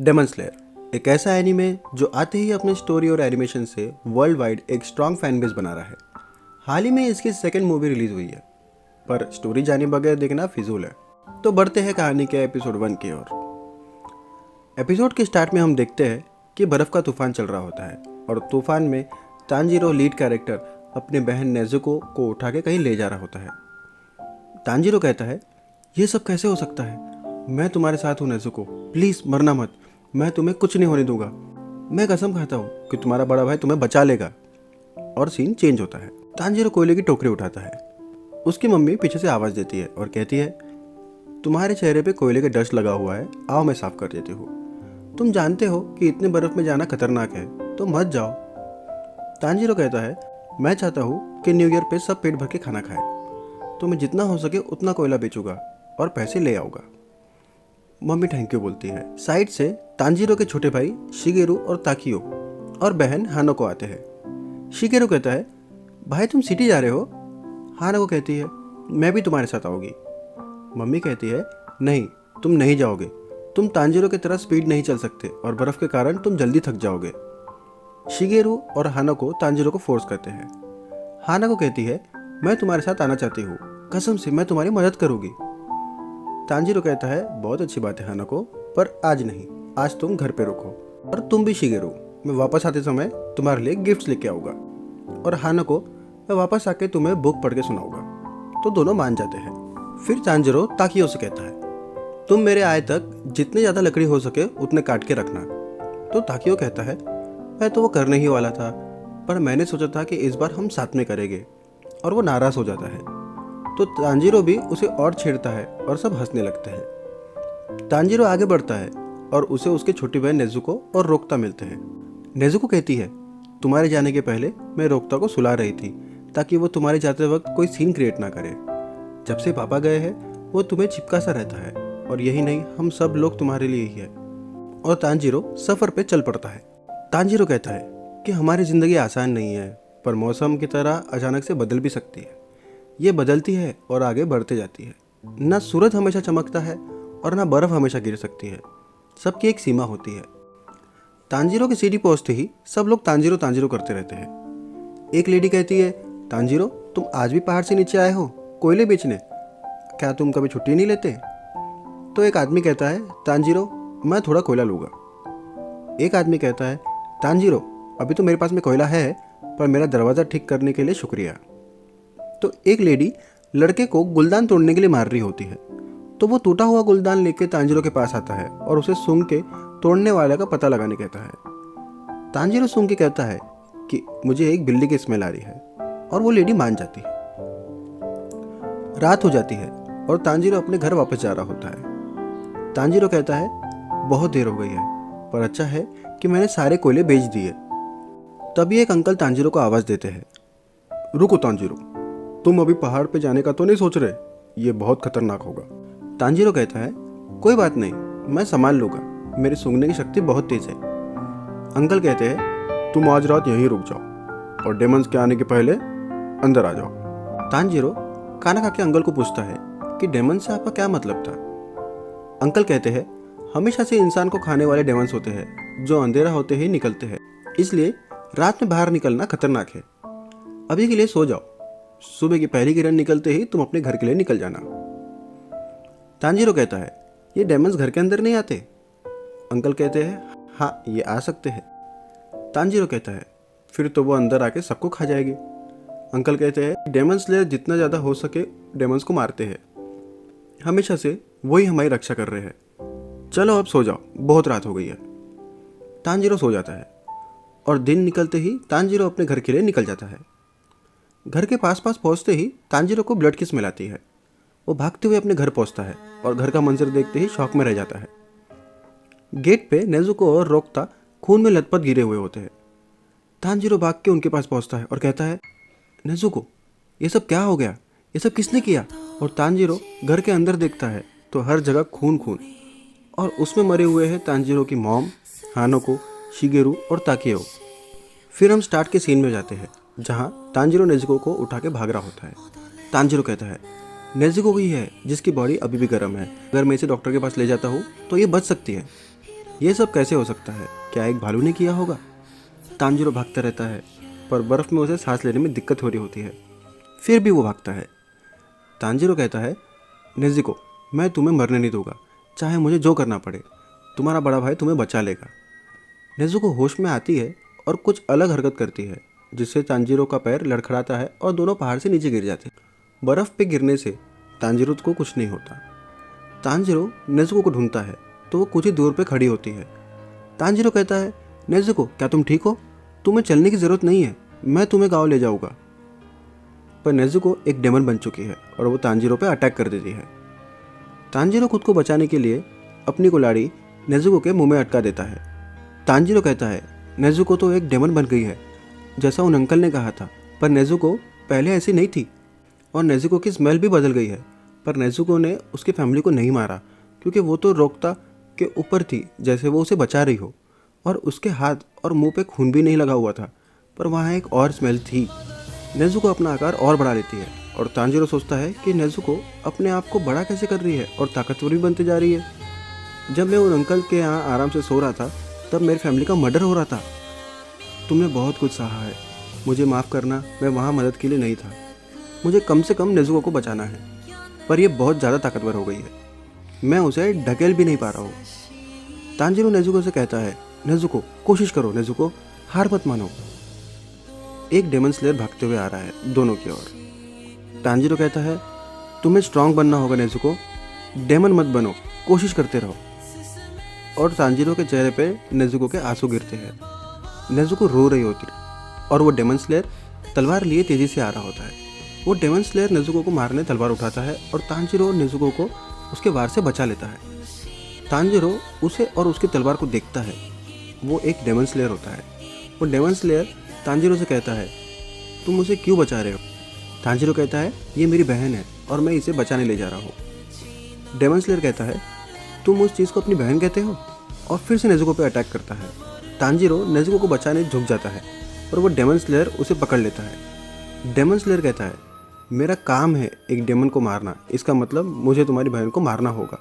Daemon slayer एक ऐसा anime जो आते ही अपने स्टोरी और एनिमेशन से वर्ल्ड वाइड एक स्ट्रॉन्ग फैन बेस बना रहा है। हाल ही में इसकी सेकंड मूवी रिलीज हुई है, पर स्टोरी जाने बगैर देखना फिजूल है। तो बढ़ते हैं कहानी के एपिसोड 1 की ओर। एपिसोड के स्टार्ट में हम देखते हैं कि बर्फ़ का तूफान चल रहा होता है और तूफान में तांजीरो लीड कैरेक्टर अपने बहन नेजुको को उठा के कहीं ले जा रहा होता है। तांजीरो कहता है, ये सब कैसे हो सकता है? मैं तुम्हारे साथ हूँ नेजुको, प्लीज़ मरना मत, मैं तुम्हें कुछ नहीं होने दूंगा। मैं कसम खाता हूँ कि तुम्हारा बड़ा भाई तुम्हें बचा लेगा। और सीन चेंज होता है। तांजीरो कोयले की टोकरी उठाता है। उसकी मम्मी पीछे से आवाज़ देती है और कहती है, तुम्हारे चेहरे पे कोयले का डस्ट लगा हुआ है, आओ मैं साफ कर देती हूँ। तुम जानते हो कि इतने बर्फ़ में जाना खतरनाक है, तो मत जाओ। तांजीरो कहता है, मैं चाहता हूँ कि न्यू ईयर पे सब पेट भर के खाना खाए, तो मैं जितना हो सके उतना कोयला बेचूंगा और पैसे ले आऊँगा। मम्मी थैंक यू बोलती है। साइड से तांजीरो के छोटे भाई शिगेरू और ताकियो और बहन हानको आते हैं। शिगेरू कहता है, भाई तुम सिटी जा रहे हो? हानको कहती है, मैं भी तुम्हारे साथ आऊँगी। मम्मी कहती है, नहीं तुम नहीं जाओगे, तुम तांजीरो की तरह स्पीड नहीं चल सकते और बर्फ़ के कारण तुम जल्दी थक जाओगे। शिगेरू और हानको तांजीरो को फोर्स करते हैं। हानको कहती है, मैं तुम्हारे साथ आना चाहती हूँ, कसम से मैं तुम्हारी मदद करूँगी। तांजीरो कहता है, बहुत अच्छी बात है हानको, पर आज नहीं, आज तुम घर पे रुको और तुम भी शिगेरू, मैं वापस आते समय तुम्हारे लिए गिफ्ट्स लेके आऊँगा। और हानको, मैं वापस आके तुम्हें बुक पढ़ के सुनाऊंगा। तो दोनों मान जाते हैं। फिर तांजीरो ताकियो से कहता है, तुम मेरे आए तक जितने ज़्यादा लकड़ी हो सके उतने काट के रखना। तो ताकियो कहता है, मैं तो वो करने ही वाला था, पर मैंने सोचा था कि इस बार हम साथ में करेंगे। और वो नाराज़ हो जाता है। तो तांजीरो भी उसे और छेड़ता है और सब हंसने लगते हैं। तांजीरो आगे बढ़ता है और उसे उसकी छोटी बहन नेजुको और रोक्ता मिलते हैं। नेजुको कहती है, तुम्हारे जाने के पहले मैं रोक्ता को सुला रही थी ताकि वो तुम्हारे जाते वक्त कोई सीन क्रिएट ना करे। जब से पापा गए हैं वो तुम्हें चिपका सा रहता है, और यही नहीं, हम सब लोग तुम्हारे लिए ही है। और तांजीरो सफ़र पे चल पड़ता है। तांजीरो कहता है कि हमारी ज़िंदगी आसान नहीं है, पर मौसम की तरह अचानक से बदल भी सकती है। ये बदलती है और आगे बढ़ते जाती है। ना सूरज हमेशा चमकता है और ना बर्फ़ हमेशा गिर सकती है। सबकी एक सीमा होती है। तांजीरो की सीढ़ी पहुंचते ही सब लोग तांजीरो तांजीरो करते रहते हैं। एक लेडी कहती है, तांजीरो तुम आज भी पहाड़ से नीचे आए हो कोयले बेचने, क्या तुम कभी छुट्टी नहीं लेते? तो एक आदमी कहता है, तांजीरो मैं थोड़ा कोयला लूँगा। एक आदमी कहता है, तांजीरो अभी तो मेरे पास में कोयला है, पर मेरा दरवाज़ा ठीक करने के लिए शुक्रिया। तो एक लेडी लड़के को गुलदान तोड़ने के लिए मार रही होती है, तो वो टूटा हुआ गुलदान लेके तांजीरो के पास आता है और उसे सूंघ के तोड़ने वाले का पता लगाने कहता है। तांजीरो सूंघ के कहता है कि मुझे एक बिल्ली की स्मेल आ रही है, और वो लेडी मान जाती है। रात हो जाती है और तांजीरो अपने घर वापस जा रहा होता है। तांजीरो कहता है, बहुत देर हो गई है, पर अच्छा है कि मैंने सारे कोयले बेच दिए। तभी एक अंकल तांजीरो को आवाज़ देते हैं, रुको तांजीरो, तुम अभी पहाड़ पे जाने का तो नहीं सोच रहे? ये बहुत खतरनाक होगा। तांजीरो कहता है, कोई बात नहीं, मैं संभाल लूँगा, मेरी सूंघने की शक्ति बहुत तेज है। अंकल कहते हैं, तुम आज रात यहीं रुक जाओ और डेमंस के आने के पहले अंदर आ जाओ। तांजीरो खाना खा के अंकल को पूछता है कि डेमंस से आपका क्या मतलब था? अंकल कहते हैं, हमेशा से इंसान को खाने वाले डेमंस होते हैं जो अंधेरा होते ही निकलते हैं, इसलिए रात में बाहर निकलना खतरनाक है। अभी के लिए सो जाओ, सुबह की पहली किरण निकलते ही तुम अपने घर के लिए निकल जाना। तांजीरो कहता है, ये डेमंस घर के अंदर नहीं आते? अंकल कहते हैं, हाँ ये आ सकते हैं। तांजीरो कहता है, फिर तो वो अंदर आके सबको खा जाएगी। अंकल कहते हैं, डेमन स्लेयर जितना ज़्यादा हो सके डेमंस को मारते हैं, हमेशा से वही हमारी रक्षा कर रहे हैं। चलो अब सो जाओ, बहुत रात हो गई है। तांजीरो सो जाता है और दिन निकलते ही तांजीरो अपने घर के लिए निकल जाता है। घर के पास पहुंचते ही तांजीरो को ब्लड की स्मेल आती है। वो भागते हुए अपने घर पहुंचता है और घर का मंजर देखते ही शॉक में रह जाता है। गेट पे नेजुको और रोक्ता खून में लथपथ गिरे हुए होते हैं। तांजीरो भाग के उनके पास पहुंचता है और कहता है, नेजुको ये सब क्या हो गया? ये सब किसने किया? और तांजीरो घर के अंदर देखता है तो हर जगह खून खून, और उसमें मरे हुए हैं तांजीरो की मॉम, हानको, शिगेरू और ताकियो। फिर हम स्टार्ट के सीन में जाते हैं जहाँ तांजीरो नेजुको को उठा के भाग रहा होता है। तांजीरो कहता है, नेजुको ही है जिसकी बॉडी अभी भी गर्म है, अगर मैं इसे डॉक्टर के पास ले जाता हूँ तो ये बच सकती है। ये सब कैसे हो सकता है? क्या एक भालू ने किया होगा? तांजीरो भागता रहता है, पर बर्फ़ में उसे सांस लेने में दिक्कत हो रही होती है। फिर भी वो भागता है। तांजीरो कहता है, नेज़ुको, मैं तुम्हें मरने नहीं दूंगा, चाहे मुझे जो करना पड़े। तुम्हारा बड़ा भाई तुम्हें बचा लेगा। नेज़ुको होश में आती है और कुछ अलग हरकत करती है, जिससे तांजीरो का पैर लड़खड़ाता है और दोनों पहाड़ से नीचे गिर जाते हैं। बर्फ़ पे गिरने से तांजीरो को कुछ नहीं होता। तांजीरो नेज़ुको को ढूंढता है तो वो कुछ ही दूर पे खड़ी होती है। तांजीरो कहता है, नेज़ुको, क्या तुम ठीक हो? तुम्हें चलने की ज़रूरत नहीं है, मैं तुम्हें गाँव ले जाऊँगा। पर नेज़ुको एक डेमन बन चुकी है और वो तांजीरो पे अटैक कर देती है। तांजीरो खुद को बचाने के लिए अपनी कुल्हाड़ी नेज़ुको के मुंह में अटका देता है। तांजीरो कहता है, नेज़ुको तो एक डेमन बन गई है, जैसा उन अंकल ने कहा था। पर नेज़ुको पहले ऐसी नहीं थी और नेज़ुको की स्मेल भी बदल गई है। पर नेज़ुको ने उसकी फैमिली को नहीं मारा, क्योंकि वो तो रोकता के ऊपर थी, जैसे वो उसे बचा रही हो, और उसके हाथ और मुंह पे खून भी नहीं लगा हुआ था। पर वहाँ एक और स्मेल थी। नेज़ुको अपना आकार और बढ़ा लेती है और तांजीरो सोचता है कि नेज़ुको अपने आप को बड़ा कैसे कर रही है और ताकतवर भी बनती जा रही है। जब मैं उन अंकल के यहाँ आराम से सो रहा था, तब मेरी फैमिली का मर्डर हो रहा था। तुमने बहुत कुछ सहा है, मुझे माफ़ करना, मैं वहाँ मदद के लिए नहीं था। मुझे कम से कम नेज़ुको को बचाना है, पर यह बहुत ज़्यादा ताकतवर हो गई है, मैं उसे ढकेल भी नहीं पा रहा हूँ। तांजीरो नेज़ुको से कहता है, नेज़ुको, कोशिश करो नेज़ुको, हार मत मानो। एक डेमन स्लेयर भागते हुए आ रहा है दोनों की ओर। तांजीरो कहता है, तुम्हें स्ट्रांग बनना होगा नेज़ुको, डेमन मत बनो, कोशिश करते रहो। और तांजीरो के चेहरे पे नेज़ुको के आंसू गिरते हैं। नेज़ुको रो रही होती और वो डेमन स्लेयर तलवार लिए तेज़ी से आ रहा होता है। वो डेमन स्लेयर नेज़ुको को मारने तलवार उठाता है और तांजीरो नेज़ुको को उसके वार से बचा लेता है। तांजीरो उसे और उसकी तलवार को देखता है। वो एक डेमन स्लेयर होता है। वो डेमन स्लेयर तांजीरो से कहता है, तुम उसे क्यों बचा रहे हो? तांजीरो कहता है, ये मेरी बहन है और मैं इसे बचाने ले जा रहा हूँ। डेमन स्लेयर कहता है, तुम उस चीज़ को अपनी बहन कहते हो? और फिर से नेज़ुको पे अटैक करता है। तांजीरो नेज़ुको को बचाने झुक जाता है और वो डेमन स्लेयर उसे पकड़ लेता है। डेमन स्लेयर कहता है, मेरा काम है एक डेमन को मारना, इसका मतलब मुझे तुम्हारी बहन को मारना होगा।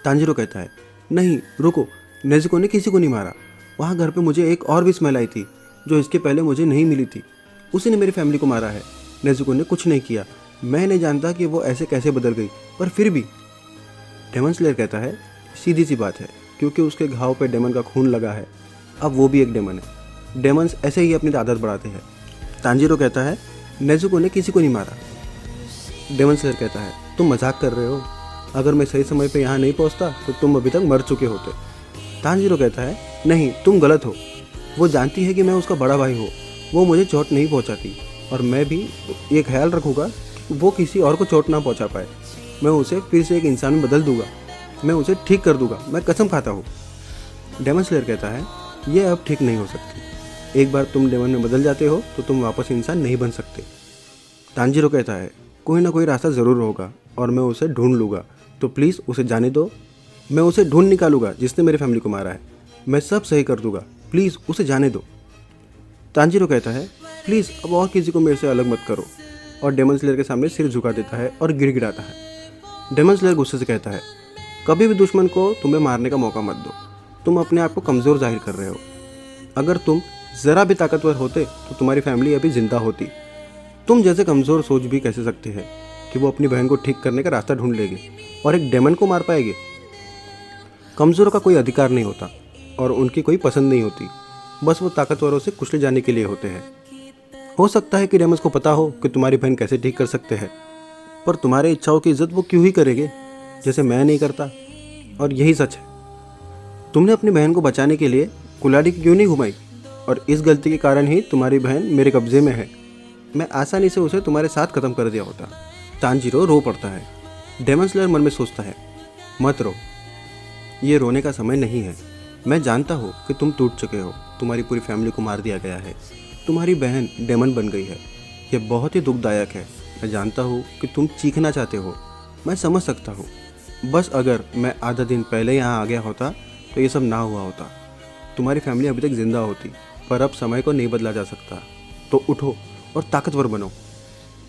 तांजीरो कहता है, नहीं रुको, नेज़ुको ने किसी को नहीं मारा। वहाँ घर पे मुझे एक और भी स्मेल आई थी जो इसके पहले मुझे नहीं मिली थी, उसी ने मेरी फैमिली को मारा है। नेज़ुको ने कुछ नहीं किया, मैं नहीं जानता कि वो ऐसे कैसे बदल गई, पर फिर भी। डेमन स्लेयर कहता है, सीधी सी बात है, क्योंकि उसके घाव पे डेमन का खून लगा है, अब वो भी एक डेमन है। डेमन्स ऐसे ही अपनी आदत बढ़ाते हैं। तांजीरो कहता है, नेज़ुको ने किसी को नहीं मारा। डेमन स्लेयर कहता है, तुम मजाक कर रहे हो, अगर मैं सही समय पे यहाँ नहीं पहुँचता तो तुम अभी तक मर चुके होते। तांजीरो कहता है, नहीं तुम गलत हो, वो जानती है कि मैं उसका बड़ा भाई हूँ, वो मुझे चोट नहीं पहुँचाती और मैं भी ये ख्याल रखूँगा कि वो किसी और को चोट ना पहुँचा पाए। मैं उसे फिर से एक इंसान में बदल दूँगा, मैं उसे ठीक कर दूँगा, मैं कसम खाता हूँ। डेमन स्लेयर कहता है, ये अब ठीक नहीं हो सकती, एक बार तुम डेमन में बदल जाते हो तो तुम वापस इंसान नहीं बन सकते। तांजीरो कहता है, कोई ना कोई रास्ता ज़रूर होगा और मैं उसे ढूंढ लूँगा, तो प्लीज़ उसे जाने दो, मैं उसे ढूंढ निकालूंगा जिसने मेरी फैमिली को मारा है, मैं सब सही कर दूंगा, प्लीज़ उसे जाने दो। तांजीरो कहता है, प्लीज़ अब और किसी को मेरे से अलग मत करो, और डेमन स्लेयर के सामने सिर झुका देता है और गिड़गिड़ाता है। डेमन स्लेयर गुस्से से कहता है, कभी भी दुश्मन को तुम्हें मारने का मौका मत दो, तुम अपने आप को कमज़ोर जाहिर कर रहे हो। अगर तुम ज़रा भी ताकतवर होते तो तुम्हारी फैमिली अभी ज़िंदा होती। तुम जैसे कमज़ोर सोच भी कैसे सकते हैं कि वो अपनी बहन को ठीक करने का रास्ता ढूंढ लेगी और एक डेमन को मार पाएगी। कमज़ोरों का कोई अधिकार नहीं होता और उनकी कोई पसंद नहीं होती, बस वो ताकतवरों से कुचले जाने के लिए होते हैं। हो सकता है कि डेमन्स को पता हो कि तुम्हारी बहन कैसे ठीक कर सकते हैं, पर तुम्हारी इच्छाओं की इज्जत वो क्यों ही करेंगे, जैसे मैं नहीं करता। और यही सच है, तुमने अपनी बहन को बचाने के लिए कुल्हाड़ी क्यों नहीं घुमाई, और इस गलती के कारण ही तुम्हारी बहन मेरे कब्जे में है। मैं आसानी से उसे तुम्हारे साथ ख़त्म कर दिया होता। तांजीरो रो पड़ता है। डेमन स्लेयर मन में सोचता है, मत रो, ये रोने का समय नहीं है। मैं जानता हूँ कि तुम टूट चुके हो, तुम्हारी पूरी फैमिली को मार दिया गया है, तुम्हारी बहन डेमन बन गई है, यह बहुत ही दुखदायक है। मैं जानता हूँ कि तुम चीखना चाहते हो, मैं समझ सकता हूँ। बस अगर मैं आधा दिन पहले यहाँ आ गया होता तो ये सब ना हुआ होता, तुम्हारी फैमिली अभी तक ज़िंदा होती। पर अब समय को नहीं बदला जा सकता, तो उठो और ताकतवर बनो,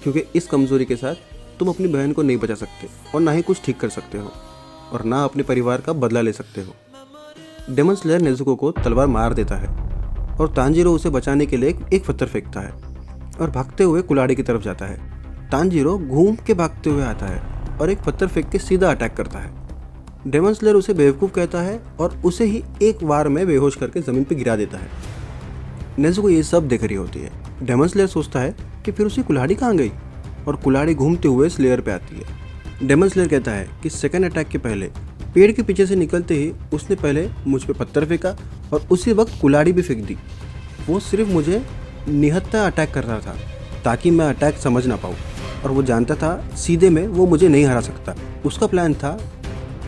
क्योंकि इस कमज़ोरी के साथ तुम अपनी बहन को नहीं बचा सकते और ना ही कुछ ठीक कर सकते हो और ना अपने परिवार का बदला ले सकते हो। डेमन स्लेयर नेजुको को तलवार मार देता है और तांजीरो उसे बचाने के लिए एक पत्थर फेंकता है और भागते हुए कुल्हाड़ी की तरफ जाता है। तांजीरो घूम के भागते हुए आता है और एक पत्थर फेंक के सीधा अटैक करता है। डेमन स्लेयर उसे बेवकूफ़ कहता है और उसे ही एक बार में बेहोश करके ज़मीन पर गिरा देता है। नेजुको ये सब देख रही होती है। डेमन स्लेयर सोचता है कि फिर उसकी कुल्हाड़ी कहाँ गई, और कुल्हाड़ी घूमते हुए स्लेयर पे आती है। डेमन स्लेयर कहता है कि सेकंड अटैक के पहले पेड़ के पीछे से निकलते ही उसने पहले मुझ पे पत्थर फेंका और उसी वक्त कुल्हाड़ी भी फेंक दी। वो सिर्फ मुझे निहत्था अटैक कर रहा था ताकि मैं अटैक समझ ना पाऊँ, और वो जानता था सीधे में वो मुझे नहीं हरा सकता। उसका प्लान था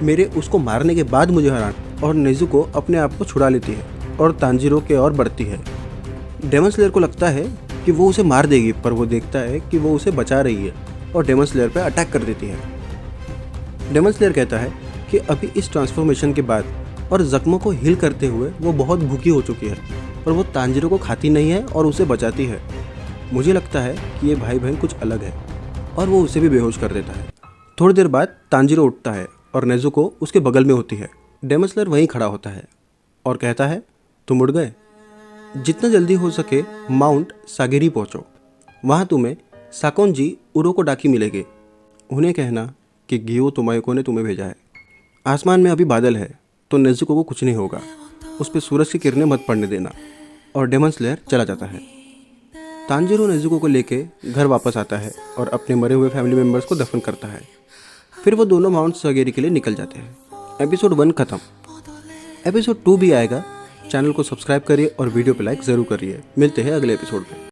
मेरे उसको मारने के बाद मुझे हराना, और नेजुको अपने आप को छुड़ा लेती है और तांजीरो के ओर बढ़ती है। डेमन स्लेयर को लगता है कि वो उसे मार देगी, पर वो देखता है कि वो उसे बचा रही है और डेमन स्लेयर पर अटैक कर देती है। डेमन स्लेयर कहता है कि अभी इस ट्रांसफॉर्मेशन के बाद और जख्मों को हील करते हुए वो बहुत भूखी हो चुकी है और वो तांजीरो को खाती नहीं है और उसे बचाती है। मुझे लगता है कि ये भाई बहन कुछ अलग है, और वो उसे भी बेहोश कर देता है। थोड़ी देर बाद तांजीरो उठता है और नेजुको उसके बगल में होती है। डेमन स्लेयर वहीं खड़ा होता है और कहता है, तुम उड़ गए। जितना जल्दी हो सके माउंट सागिरी पहुँचो, वहाँ तुम्हें साकोनजी उरोकोडाकी मिलेंगे। उन्हें कहना कि गियो तोमायोको ने तुम्हें भेजा है। आसमान में अभी बादल है तो नेजुको को कुछ नहीं होगा, उस पर सूरज की किरणें मत पड़ने देना। और डेमन स्लेयर चला जाता है। तांजीरो नेजुको को लेके घर वापस आता है और अपने मरे हुए फैमिली मेम्बर्स को दफन करता है। फिर वो दोनों माउंट सागिरी के लिए निकल जाते हैं। एपिसोड 1 खत्म। एपिसोड 2 भी आएगा। चैनल को सब्सक्राइब करिए और वीडियो पे लाइक ज़रूर करिए। मिलते हैं अगले एपिसोड में।